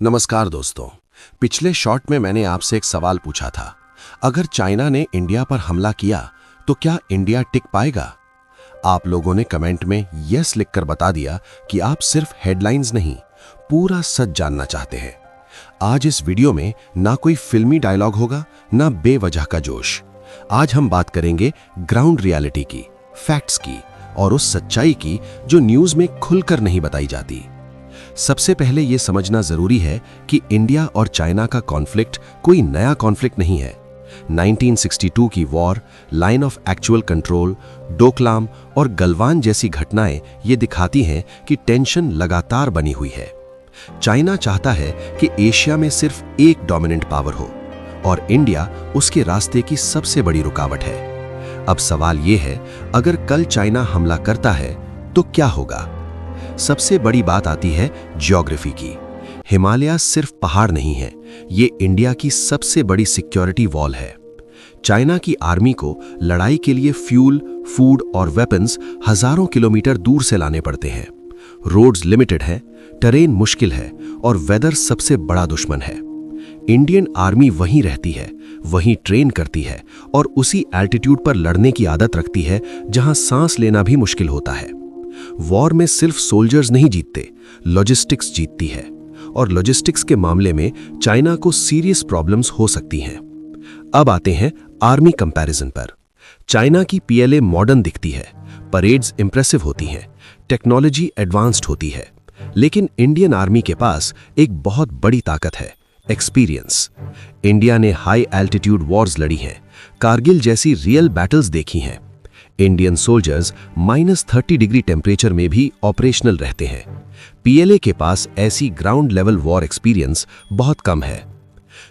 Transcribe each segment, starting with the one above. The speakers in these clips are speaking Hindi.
नमस्कार दोस्तों। पिछले शॉट में मैंने आपसे एक सवाल पूछा था, अगर चाइना ने इंडिया पर हमला किया तो क्या इंडिया टिक पाएगा? आप लोगों ने कमेंट में यस लिखकर बता दिया कि आप सिर्फ हेडलाइंस नहीं, पूरा सच जानना चाहते हैं। आज इस वीडियो में ना कोई फिल्मी डायलॉग होगा, ना बेवजह का जोश। आज हम बात करेंगे ग्राउंड रियलिटी की, फैक्ट्स की और उस सच्चाई की जो न्यूज में खुलकर नहीं बताई जाती। सबसे पहले यह समझना जरूरी है कि इंडिया और चाइना का कॉन्फ्लिक्ट कोई नया कॉन्फ्लिक्ट नहीं है। 1962 की war, line of actual control, Doklam और गलवान जैसी घटनाएं ये दिखाती हैं कि टेंशन लगातार बनी हुई है। चाइना चाहता है कि एशिया में सिर्फ एक डोमिनेंट पावर हो और इंडिया उसके रास्ते की सबसे बड़ी रुकावट है। अब सवाल यह है, अगर कल चाइना हमला करता है तो क्या होगा? सबसे बड़ी बात आती है ज्योग्राफी की। हिमालय सिर्फ पहाड़ नहीं है, ये इंडिया की सबसे बड़ी सिक्योरिटी वॉल है। चाइना की आर्मी को लड़ाई के लिए फ्यूल, फूड और वेपन्स हजारों किलोमीटर दूर से लाने पड़ते हैं। रोड्स लिमिटेड हैं, टेरेन मुश्किल है और वेदर सबसे बड़ा दुश्मन है। इंडियन आर्मी वहीं रहती है, वहीं ट्रेन करती है और उसी एल्टीट्यूड पर लड़ने की आदत रखती है जहां सांस लेना भी मुश्किल होता है। वॉर में सिर्फ सोल्जर्स नहीं जीतते, लॉजिस्टिक्स जीतती है और लॉजिस्टिक्स के मामले में चाइना को सीरियस प्रॉब्लम्स हो सकती हैं। अब आते हैं आर्मी कंपैरिजन पर। चाइना की पीएलए मॉडर्न दिखती है, परेड्स इंप्रेसिव होती हैं, टेक्नोलॉजी एडवांस्ड होती है, लेकिन इंडियन आर्मी के पास एक बहुत बड़ी ताकत है, एक्सपीरियंस। इंडिया ने हाई एल्टीट्यूड वॉर्स लड़ी हैं, कारगिल जैसी रियल बैटल्स देखी हैं। इंडियन सोल्जर्स -30 डिग्री टेम्परेचर में भी ऑपरेशनल रहते हैं। पीएलए के पास ऐसी ग्राउंड लेवल वॉर एक्सपीरियंस बहुत कम है।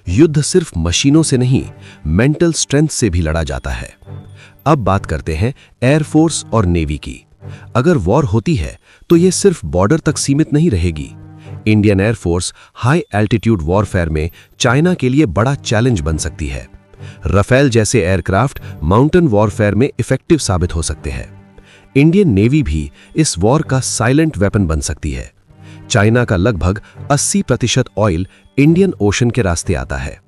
युद्ध सिर्फ मशीनों से नहीं, मेंटल स्ट्रेंथ से भी लड़ा जाता है। अब बात करते हैं एयरफोर्स और नेवी की। अगर वॉर होती है तो यह सिर्फ बॉर्डर तक सीमित नहीं रहेगी। Indian air force high altitude warfare में चाइना के लिए बड़ा चैलेंज बन सकती है। राफेल जैसे एयरक्राफ्ट माउंटेन वॉरफेयर में इफेक्टिव साबित हो सकते हैं। इंडियन नेवी भी इस वॉर का साइलेंट वेपन बन सकती है। चाइना का लगभग 80% ऑयल इंडियन ओशन के रास्ते आता है।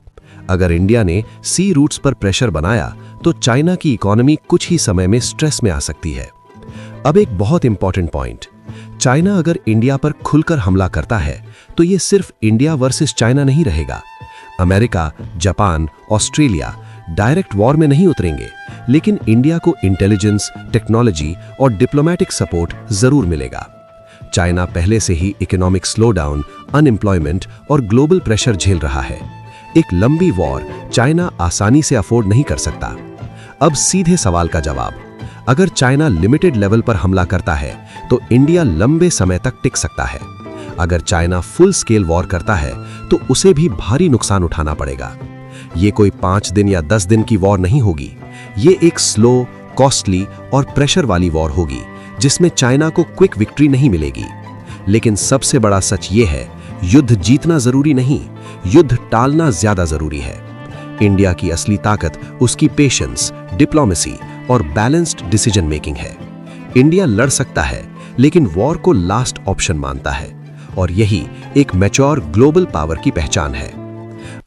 अगर इंडिया ने सी रूट्स पर प्रेशर बनाया तो चाइना की इकोनॉमी कुछ ही समय में स्ट्रेस में आ सकती है। अब एक बहुत इंपॉर्टेंट पॉइंट, चाइना अगर इंडिया पर खुलकर हमला करता है तो यह सिर्फ इंडिया वर्सेस चाइना नहीं रहेगा। America, Japan, Australia direct war में नहीं उतरेंगे, लेकिन इंडिया को इंटेलिजेंस, टेक्नोलॉजी और डिप्लोमेटिक सपोर्ट जरूर मिलेगा। चाइना पहले से ही इकोनॉमिक स्लोडाउन, अनएम्प्लॉयमेंट और ग्लोबल प्रेशर झेल रहा है। एक लंबी वॉर चाइना आसानी से अफोर्ड नहीं कर सकता। अब सीधे सवाल का जवाब, अगर चाइना लिमिटेड लेवल पर हमला करता है तो इंडिया लंबे समय तक टिक सकता है। अगर चाइना फुल स्केल वॉर करता है तो उसे भी भारी नुकसान उठाना पड़ेगा। ये कोई 5 दिन या 10 दिन की वॉर नहीं होगी, ये एक स्लो, कॉस्टली और प्रेशर वाली वॉर होगी जिसमें चाइना को क्विक विक्ट्री नहीं मिलेगी। लेकिन सबसे बड़ा सच ये है, युद्ध जीतना जरूरी नहीं, युद्ध टालना ज्यादा जरूरी है। इंडिया की असली ताकत उसकी पेशेंस, डिप्लोमेसी और बैलेंस्ड डिसीजन मेकिंग है। इंडिया लड़ सकता है, लेकिन वॉर को लास्ट ऑप्शन मानता है और यही एक मैच्योर ग्लोबल पावर की पहचान है।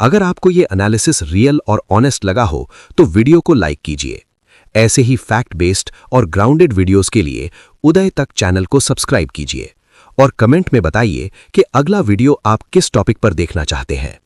अगर आपको ये एनालिसिस रियल और ऑनेस्ट लगा हो तो वीडियो को लाइक कीजिए। ऐसे ही फैक्ट बेस्ड और ग्राउंडेड वीडियोस के लिए उदय तक चैनल को सब्सक्राइब कीजिए और कमेंट में बताइए कि अगला वीडियो आप किस टॉपिक पर देखना चाहते हैं।